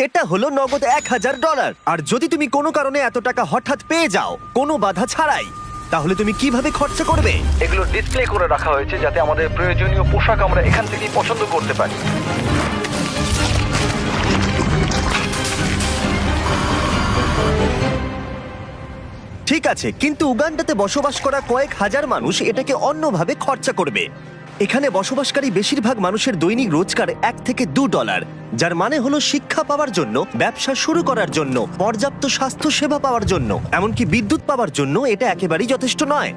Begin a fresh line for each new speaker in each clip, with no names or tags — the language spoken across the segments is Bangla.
এটা হলো নগদ $1000। আর যদি তুমি কোনো কারণে এত টাকা হঠাৎ পেয়ে যাও কোনো বাধা ছাড়াই, তাহলে তুমি কিভাবে খরচা করবে?
এগুলো ডিসপ্লে করে রাখা হয়েছে যাতে আমাদের প্রয়োজনীয় পোশাক আমরা এখান থেকেই পছন্দ করতে পারি।
ঠিক আছে, কিন্তু উগান্ডাতে বসবাস করা কয়েক হাজার মানুষ এটাকে অন্যভাবে খরচা করবে। এখানে বসবাসকারী বেশিরভাগ মানুষের দৈনিক রোজগার $1 থেকে $2, যার মানে হলো শিক্ষা পাওয়ার জন্য, ব্যবসা শুরু করার জন্য, পর্যাপ্ত স্বাস্থ্য সেবা পাওয়ার জন্য, এমনকি বিদ্যুৎ পাওয়ার জন্য এটা একেবারেই যথেষ্ট নয়।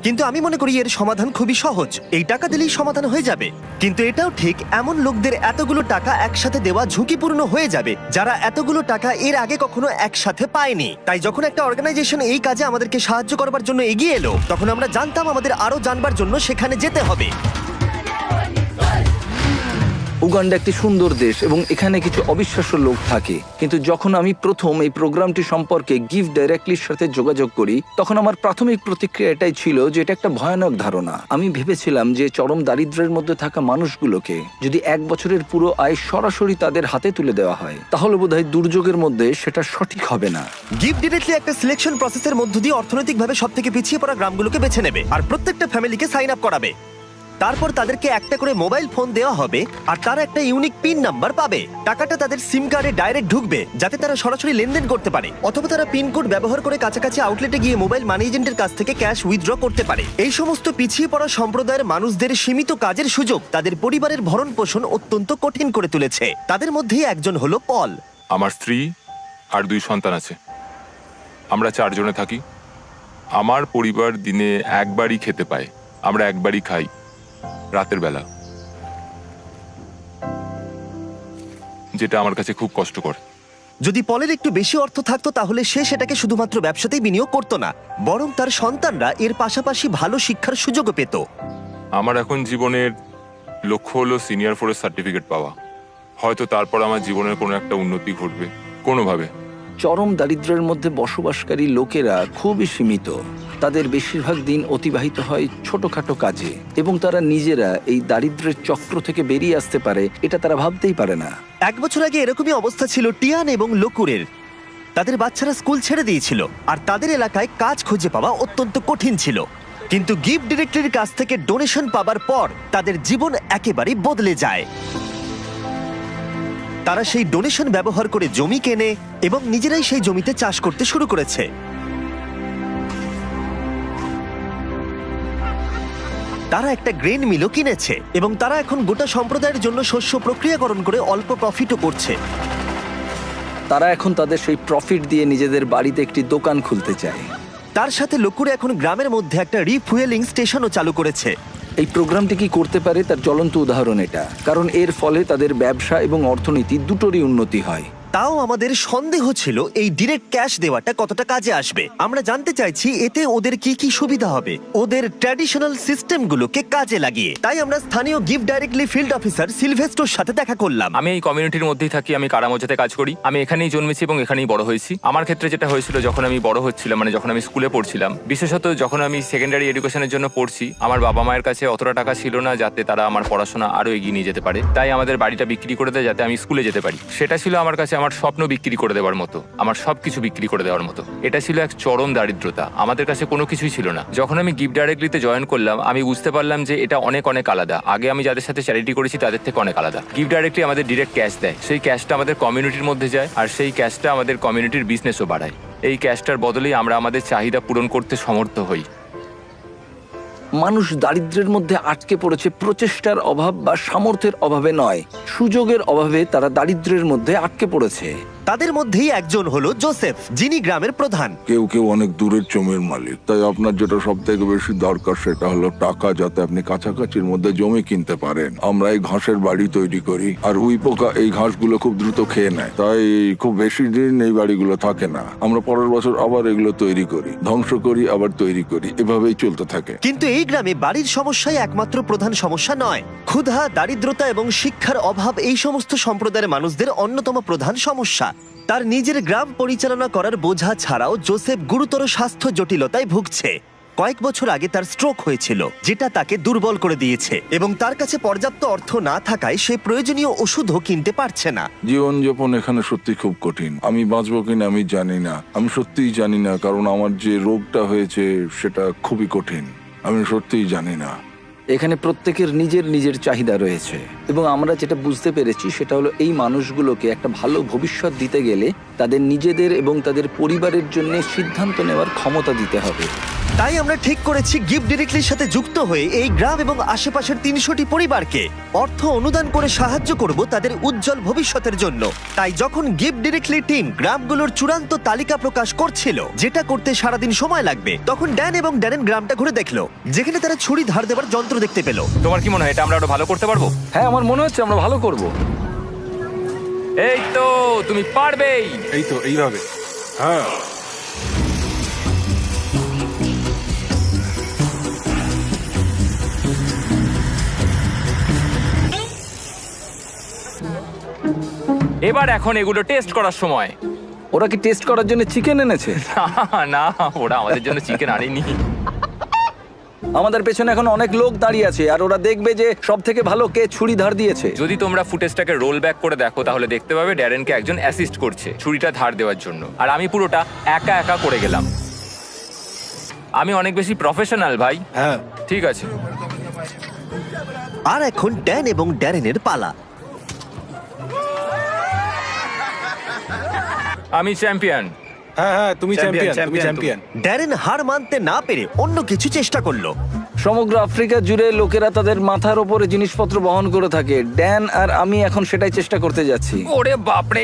কিন্তু আমি মনে করি এর সমাধান খুবই সহজ, এই টাকা দিলেই সমাধান হয়ে যাবে। কিন্তু এটাও ঠিক, এমন লোকদের এতগুলো টাকা একসাথে দেওয়া ঝুঁকিপূর্ণ হয়ে যাবে যারা এতগুলো টাকা এর আগে কখনো একসাথে পায়নি। তাই যখন একটা অর্গানাইজেশন এই কাজে আমাদেরকে সাহায্য করবার জন্য এগিয়ে এলো, তখন আমরা জানতাম আমাদের আরো জানবার জন্য সেখানে যেতে হবে।
উগান্ডা একটি সুন্দর দেশ এবং এখানে কিছু অবিশ্বাস্য লোক থাকে, কিন্তু যখন আমি প্রথম এই প্রোগ্রামটি সম্পর্কে গিভ ডাইরেক্টলির সাথে যোগাযোগ করি, তখন আমার প্রাথমিক প্রতিক্রিয়া এটাই ছিল যে এটা একটা ভয়ানক ধারণা। আমি ভেবেছিলাম যে চরম দারিদ্র্যের মধ্যে থাকা মানুষগুলোকে যদি 1 বছরের পুরো আয় সরাসরি তাদের হাতে তুলে দেওয়া হয়, তাহলে বোধহয় দুর্যোগের মধ্যে সেটা সঠিক হবে না।
গিভ ডিরেক্টলি একটা সিলেকশন প্রসেসের মধ্য দিয়ে অর্থনৈতিকভাবে সবথেকে পিছিয়ে পড়া গ্রামগুলোকে বেছে নেবে আর প্রত্যেকটা ফ্যামিলিকে সাইন আপ করাবে। তারপর তাদেরকে একটা করে মোবাইল ফোন দেওয়া হবে আর তারা একটা ইউনিক পিন নাম্বার পাবে। টাকাটা তাদের সিম কার্ডে ডাইরেক্ট ঢুকবে যাতে তারা সরাসরি লেনদেন করতে পারে, অথবা তারা পিন কোড ব্যবহার করে কাছাকাছি আউটলেটে গিয়ে মোবাইল মানি এজেন্টের কাছ থেকে ক্যাশ উইথড্র করতে পারে। এই সমস্ত পিছিয়ে পড়া সম্প্রদায়ের মানুষদের সীমিত কাজের সুযোগ তাদের পরিবারের ভরণ পোষণ অত্যন্ত কঠিন করে তুলেছে। তাদের মধ্যেই একজন হলো পল।
আমার স্ত্রী আর 2 সন্তান আছে, আমরা 4 জনে থাকি। আমার পরিবার দিনে একবারই খেতে পায়, আমরা একবারই খাই, রাতের বেলা, যেটা আমার কাছে খুব কষ্টকর।
যদি পলের একটু বেশি অর্থ থাকতো তাহলে সে সেটাকে শুধুমাত্র ব্যবসাতেই বিনিয়োগ করতো না, বরং তার সন্তানরা এর পাশাপাশি ভালো শিক্ষার সুযোগও পেত।
আমার এখন জীবনের লক্ষ্য হলো সিনিয়র ফোরেস্ট সার্টিফিকেট পাওয়া। হয়তো তারপর আমার জীবনের কোনো একটা উন্নতি ঘটবে কোনোভাবে।
চরম দারিদ্র্যের মধ্যে বসবাসকারী লোকেরা খুবই সীমিত। তাদের বেশিরভাগ দিন অতিবাহিত হয় ছোটখাটো কাজে এবং তারা নিজেরা এই দারিদ্র্যের চক্র থেকে বেরিয়ে আসতে পারে এটা তারা ভাবতেই পারে না।
1 বছর আগে এরকমই অবস্থা ছিল টিয়ান এবং লকুরের। তাদের বাচ্চারা স্কুল ছেড়ে দিয়েছিল আর তাদের এলাকায় কাজ খুঁজে পাওয়া অত্যন্ত কঠিন ছিল। কিন্তু গিভ ডিরেক্টরির কাছ থেকে ডোনেশন পাবার পর তাদের জীবন একেবারেই বদলে যায়। তারা সেই ডোনেশন ব্যবহার করে জমি কেনে এবং নিজেরাই সেই জমিতে চাষ করতে শুরু করেছে। তারা একটা গ্রেন মিলও কিনেছে এবং তারা এখন গোটা সম্প্রদায়ের জন্য শস্য প্রক্রিয়াকরণ করে অল্প প্রফিটও করছে।
তারা এখন তাদের সেই প্রফিট দিয়ে নিজেদের বাড়িতে একটি দোকান খুলতে চায়।
তার সাথে লকুরে এখন গ্রামের মধ্যে একটা রিফুয়েলিং স্টেশনও চালু করেছে।
এই প্রোগ্রামটি কি করতে পারে তার জ্বলন্ত উদাহরণ এটা, কারণ এর ফলে তাদের ব্যবসা এবং অর্থনীতি দুটোরই উন্নতি হয়।
তাও আমাদের সন্দেহ ছিল এই ডিরেক্ট ক্যাশ দেওয়াটা কতটা কাজে আসবে। আমরা জানতে চাইছি এতে ওদের কি কি সুবিধা হবে ওদের ট্র্যাডিশনাল সিস্টেমগুলোকে কাজে লাগিয়ে। তাই আমরা স্থানীয় গিভ ডাইরেক্টলি ফিল্ড অফিসার সিলভেস্টোর সাথে দেখা করলাম।
আমি এই কমিউনিটির মধ্যেই থাকি, আমি কারামোজাতে কাজ করি। আমি এখানেই জন্মেছি এবং এখানেই বড় হয়েছি। আমার ক্ষেত্রে যেটা হয়েছিল, যখন আমি বড় হচ্ছিলাম, মানে যখন আমি স্কুলে পড়ছিলাম, বিশেষত যখন আমি সেকেন্ডারি এডুকেশনের জন্য পড়ছি, আমার বাবা মায়ের কাছে অতটা টাকা ছিল না যাতে তারা আমার পড়াশোনা আরো এগিয়ে নিয়ে যেতে পারে। তাই আমাদের বাড়িটা বিক্রি করে দেয় যাতে আমি স্কুলে যেতে পারি। সেটা ছিল আমার কাছে আমার স্বপ্ন বিক্রি করে দেওয়ার মতো, আমার সবকিছু বিক্রি করে দেওয়ার মতো। এটা ছিল এক চরম দারিদ্রতা, আমাদের কাছে কোনো কিছুই ছিল না। যখন আমি গিভ ডাইরেক্টলিতে জয়েন করলাম, আমি বুঝতে পারলাম যে এটা অনেক অনেক আলাদা। আগে আমি যাদের সাথে চ্যারিটি করেছি তাদের থেকে অনেক আলাদা। গিভ ডাইরেক্টলি আমাদের ডিরেক্ট ক্যাশ দেয়, সেই ক্যাশটা আমাদের কমিউনিটির মধ্যে যায় আর সেই ক্যাশটা আমাদের কমিউনিটির বিজনেসও বাড়ায়। এই ক্যাশটার বদলেই আমরা আমাদের চাহিদা পূরণ করতে সমর্থ হই।
মানুষ দারিদ্র্যের মধ্যে আটকে পড়েছে প্রচেষ্টার অভাব বা সামর্থ্যের অভাবে নয়, সুযোগের অভাবে তারা দারিদ্র্যের মধ্যে আটকে পড়েছে।
তাদের মধ্যেই একজন হলো জোসেফ, যিনি গ্রামের প্রধান।
কেউ কেউ অনেক দূরের জমির মালিক, তাই আপনার যেটা সব থেকে বেশি দরকার সেটা হলো টাকা, যাতে আপনি কাছাকাছির মধ্যে জমি কিনতে পারেন। আমরা এই ঘাসের বাড়ি তৈরি করি আর উই পোকা এই ঘাসগুলো খুব দ্রুত খেয়ে নেয়, তাই খুব বেশি দিন এই বাড়িগুলো থাকে না। আমরা পরের বছর আবার এগুলো তৈরি করি, ধ্বংস করি, আবার তৈরি করি, এভাবেই চলতে থাকে।
কিন্তু এই গ্রামে বাড়ির সমস্যাই একমাত্র প্রধান সমস্যা নয়। ক্ষুধা, দারিদ্রতা এবং শিক্ষার অভাব এই সমস্ত সম্প্রদায়ের মানুষদের অন্যতম প্রধান সমস্যা। তার নিজের গ্রাম পরিচালনা করার বোঝা ছাড়াও জোসেফ গুরুতর স্বাস্থ্য জটিলতায় ভুগছে। কয়েক বছর আগে তার স্ট্রোক হয়েছিল, যেটা তাকে দুর্বল করে দিয়েছে এবং তার কাছে পর্যাপ্ত অর্থ না থাকায় সে প্রয়োজনীয় ওষুধও কিনতে পারছে না।
জীবনযাপন এখানে সত্যি খুব কঠিন। আমি বাঁচবো কিনা আমি জানি না, আমি সত্যিই জানি না, কারণ আমার যে রোগটা হয়েছে সেটা খুবই কঠিন। আমি সত্যিই জানি না।
এখানে প্রত্যেকের নিজের নিজের চাহিদা রয়েছে এবং আমরা যেটা বুঝতে পেরেছি সেটা হলো এই মানুষগুলোকে একটা ভালো ভবিষ্যৎ দিতে গেলে তাদের নিজেদের এবং তাদের পরিবারের জন্য সিদ্ধান্ত নেওয়ার ক্ষমতা দিতে হবে।
তাই আমরা ঠিক করেছি গিফট ডিরেক্টলির সাথে যুক্ত হয়ে এই গ্রাম এবং আশেপাশের 300টি পরিবারকে অর্থ অনুদান করে সাহায্য করব তাদের উজ্জ্বল ভবিষ্যতের জন্য। তাই যখন গিফট ডিরেক্টলি টিম গ্রামগুলোর চূড়ান্ত তালিকা প্রকাশ করছিল, যেটা করতে সারাদিন সময় লাগবে, তখন ড্যান এবং ড্যারেন গ্রামটা ঘুরে দেখলো, যেখানে তারা ছুরি ধার দেবার যন্ত্র দেখতে পেল।
তোমার কি মনে হয় এটা আমরা আরো ভালো করতে পারবো?
হ্যাঁ, আমার মনে হচ্ছে আমরা ভালো করব।
এই তো, তুমি পারবেই।
এই তো এইভাবে। হ্যাঁ,
এবার এখন এগুলো টেস্ট করার সময়।
ওরা কি টেস্ট করার জন্য চিকেন এনেছে?
না, ওরা আমাদের জন্য চিকেন আনেনি।
আমাদের পেছনে এখন অনেক লোক দাঁড়িয়ে আছে আর ওরা দেখবে যে সব থেকে ভালো কে ছুরি ধার দিয়েছে।
যদি তোমরা ফুটেজটাকে রোল ব্যাক করে দেখো তাহলে দেখতে পাবে ড্যারেনকে একজন অ্যাসিস্ট করছে ছুরিটা ধার দেওয়ার জন্য, আর আমি পুরোটা একা একা করে গেলাম। আমি অনেক বেশি প্রফেশনাল ভাই।
হ্যাঁ।
ঠিক আছে,
আর এখন ড্যান এবং ড্যারেনের পালা।
আমি চ্যাম্পিয়ন।
হ্যাঁ হ্যাঁ, তুমি চ্যাম্পিয়ন, তুমি চ্যাম্পিয়ন।
ড্যারেন হার মানতে না পেরে অন্য কিছু চেষ্টা করলো।
সমগ্র আফ্রিকা জুড়ে লোকেরা তাদের মাথার ওপরে জিনিসপত্র বহন করে থাকে। ড্যান আর আমি এখন সেটাই চেষ্টা করতে যাচ্ছি।
ওরে বাপরে।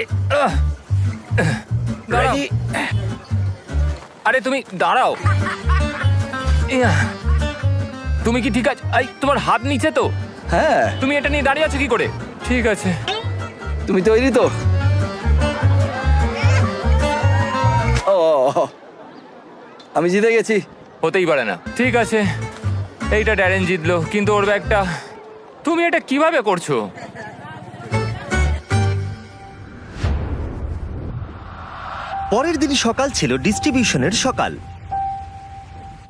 দাঁড়াও। আরে তুমি দাঁড়াও। তুমি কি ঠিক আছে? তোমার হাত নিচে তো?
হ্যাঁ।
তুমি এটা নিয়ে দাঁড়িয়ে আছো কি করে? ঠিক আছে,
তুমি তৈরি তো? ও, আমি জিতে গেছি।
হতেই পারে না। ঠিক আছে, এইটা ড্যারেন জিতলো, কিন্তু ওর ব্যাগটা। তুমি এটা কিভাবে করছো?
পরের দিন সকাল ছিল ডিস্ট্রিবিউশনের সকাল।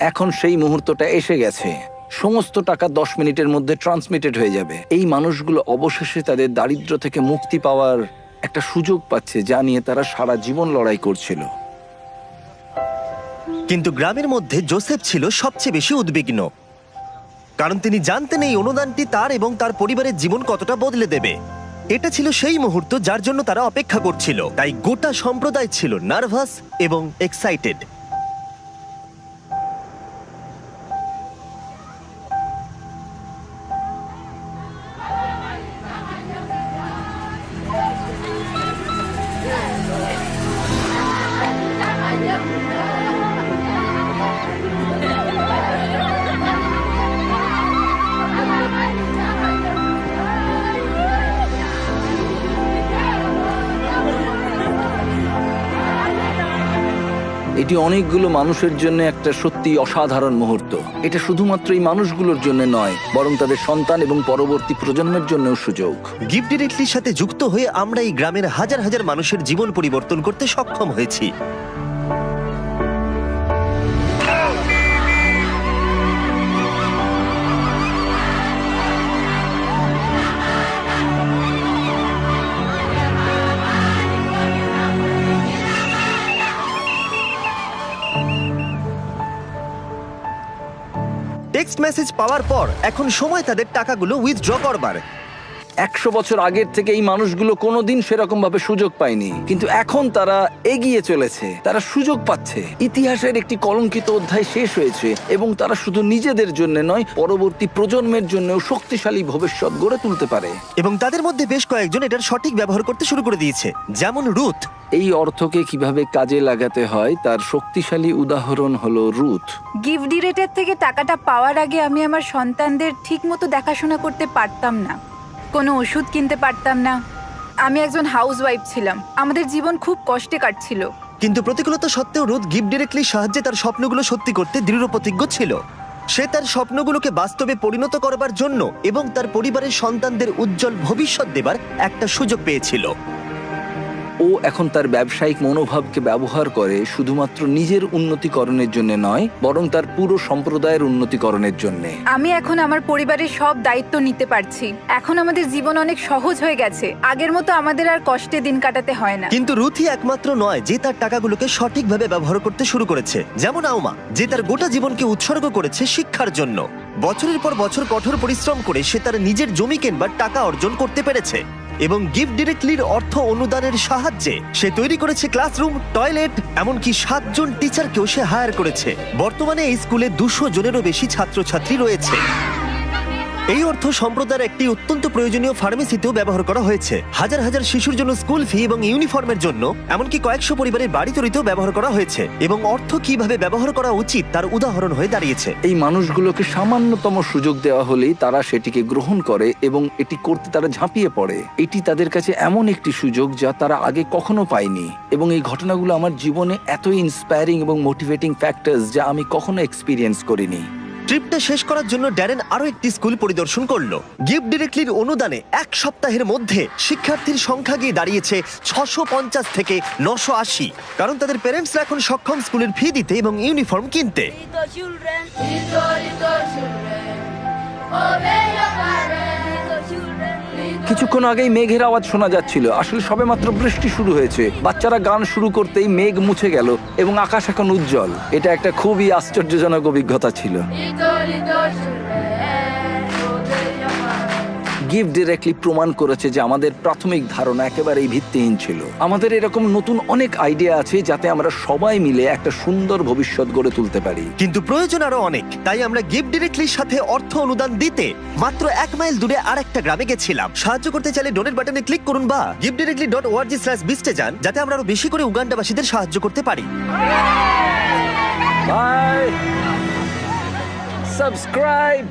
এখন সেই মুহূর্তটা এসে গেছে। সমস্ত টাকা 10 মিনিটের মধ্যে ট্রান্সমিটেড হয়ে যাবে। এই মানুষগুলো অবশেষে তাদের দারিদ্র্য থেকে মুক্তি পাওয়ার একটা সুযোগ পাচ্ছে, যা নিয়ে তারা সারা জীবন লড়াই করছিল।
কিন্তু গ্রামের মধ্যে জোসেফ ছিল সবচেয়ে বেশি উদ্বিগ্ন, কারণ তিনি জানতেন এই অনুদানটি তার এবং তার পরিবারের জীবন কতটা বদলে দেবে। এটা ছিল সেই মুহূর্ত যার জন্য তারা অপেক্ষা করছিল। তাই গোটা সম্প্রদায় ছিল নার্ভাস এবং এক্সাইটেড।
এটি অনেকগুলো মানুষের জন্য একটা সত্যি অসাধারণ মুহূর্ত। এটা শুধুমাত্র এই মানুষগুলোর জন্য নয়, বরং তাদের সন্তান এবং পরবর্তী প্রজন্মের জন্যও সুযোগ।
গিফট ডিরেক্টলির সাথে যুক্ত হয়ে আমরা এই গ্রামের হাজার হাজার মানুষের জীবন পরিবর্তন করতে সক্ষম হয়েছি। টেক্সট মেসেজ পাওয়ার পর এখন সময় তাদের টাকাগুলো উইথড্র করবার।
100 বছর আগের থেকে এই মানুষগুলো কোনোদিন সেরকম ভাবে সুযোগ পায়নি, কিন্তু এখন তারা এগিয়ে চলেছে, তারা সুযোগ পাচ্ছে। ইতিহাসের একটি কলঙ্কিত অধ্যায় শেষ হয়েছে এবং তারা শুধু নিজেদের জন্য নয়, পরবর্তী প্রজন্মের জন্যও শক্তিশালী ভবিষ্যৎ গড়ে তুলতে পারে।
এবং তাদের মধ্যে বেশ কয়েকজন এটার সঠিক ব্যবহার করতে শুরু করে দিয়েছে, যেমন রুথ।
এই অর্থকে কিভাবে কাজে লাগাতে হয় তার শক্তিশালী উদাহরণ হলো রুথ।
গিফট ডিরেক্টর থেকে টাকাটা পাওয়ার আগে আমি আমার সন্তানদের ঠিকমতো দেখাশোনা করতে পারতাম না, কোনো ওষুধ কিনতে পারতাম না। আমি একজন হাউসওয়াইফ ছিলাম, আমাদের জীবন খুব কষ্টে কাটছিল।
কিন্তু প্রতিকূলতা সত্ত্বেও রুথ গিফট ডিরেক্টলির সাহায্যে তার স্বপ্নগুলো সত্যি করতে দৃঢ় প্রতিজ্ঞ ছিল। সে তার স্বপ্নগুলোকে বাস্তবে পরিণত করবার জন্য এবং তার পরিবারের সন্তানদের উজ্জ্বল ভবিষ্যৎ দেবার একটা সুযোগ পেয়েছিল।
ও এখন তার ব্যবসায়িক মনোভাবকে ব্যবহার করে শুধুমাত্র নিজের উন্নতিকরণের জন্য নয়, বরং তার পুরো সম্প্রদায়ের উন্নতিকরণের জন্য।
আমি এখন আমার পরিবারের সব দায়িত্ব নিতে পারছি। এখন আমাদের জীবন অনেক সহজ হয়ে গেছে। আগের মতো আমাদের আর কষ্টে দিন কাটাতে হয় না।
কিন্তু রুথি একমাত্র নয় যে তার টাকাগুলোকে সঠিকভাবে ব্যবহার করতে শুরু করেছে, যেমন আউমা, যে তার গোটা জীবনকে উৎসর্গ করেছে শিক্ষার জন্য। বছরের পর বছর কঠোর পরিশ্রম করে সে তার নিজের জমি কেনবার টাকা অর্জন করতে পেরেছে, এবং গিফট ডিরেক্টলির অর্থ অনুদানের সাহায্যে সে তৈরি করেছে ক্লাসরুম, টয়লেট, এমনকি 7 জন টিচারকেও সে হায়ার করেছে। বর্তমানে এই স্কুলে 200 জনেরও বেশি ছাত্রছাত্রী রয়েছে। এই অর্থ সম্প্রদায়ের একটি অত্যন্ত প্রয়োজনীয় ফার্মেসিতেও ব্যবহার করা হয়েছে। হাজার হাজার শিশুর জন্য স্কুল ফি এবং ইউনিফর্মের জন্য, এমনকি কয়েকশো পরিবারের বাড়ি তৈরিতেও ব্যবহার করা হয়েছে। এবং অর্থ কিভাবে ব্যবহার করা উচিত তার উদাহরণ হয়ে দাঁড়িয়েছে।
এই মানুষগুলোকে সামান্যতম সুযোগ দেওয়া হলেই তারা সেটিকে গ্রহণ করে এবং এটি করতে তারা ঝাঁপিয়ে পড়ে। এটি তাদের কাছে এমন একটি সুযোগ যা তারা আগে কখনো পায়নি। এবং এই ঘটনাগুলো আমার জীবনে এতই ইন্সপায়ারিং এবং মোটিভেটিং ফ্যাক্টরস যা আমি কখনো এক্সপিরিয়েন্স করিনি।
ট্রিপটা শেষ করার জন্য ড্যারেন আরো একটি স্কুল পরিদর্শন করলো। গিফট ডিরেক্টলির অনুদানে 1 সপ্তাহের মধ্যে শিক্ষার্থীর সংখ্যা গিয়ে দাঁড়িয়েছে 650 থেকে 980, কারণ তাদের প্যারেন্টসরা এখন সক্ষম স্কুলের ফি দিতে এবং ইউনিফর্ম কিনতে।
Little children, little children, obey your parents. Little children, little
কিছুক্ষণ আগেই মেঘের আওয়াজ শোনা যাচ্ছিল। আসলে সবেমাত্র বৃষ্টি শুরু হয়েছে। বাচ্চারা গান শুরু করতেই মেঘ মুছে গেল এবং আকাশ এখন উজ্জ্বল। এটা একটা খুবই আশ্চর্যজনক অভিজ্ঞতা ছিল।
children, obey your parents.
Gift directly প্রমাণ করেছে যে আমাদের প্রাথমিক ধারণা একেবারেই ভিত্তিহীন ছিল। আমাদের এরকম নতুন অনেক আইডিয়া আছে যাতে আমরা সবাই মিলে একটা সুন্দর ভবিষ্যৎ গড়ে তুলতে পারি।
কিন্তু প্রয়োজন আরো অনেক, তাই আমরা গিফট ডিরেক্টলির সাথে অর্থ অনুদান দিতে মাত্র 1 মাইল দূরে আরেকটা গ্রামে গেছিলাম। সাহায্য করতে চাইলে ডোনেট বাটনে ক্লিক করুন বা giftdirectly.org/beast এ যান, যাতে আমরা আরো বেশি করে উগান্ডাবাসীদের সাহায্য করতে পারি।
বাই। সাবস্ক্রাইব।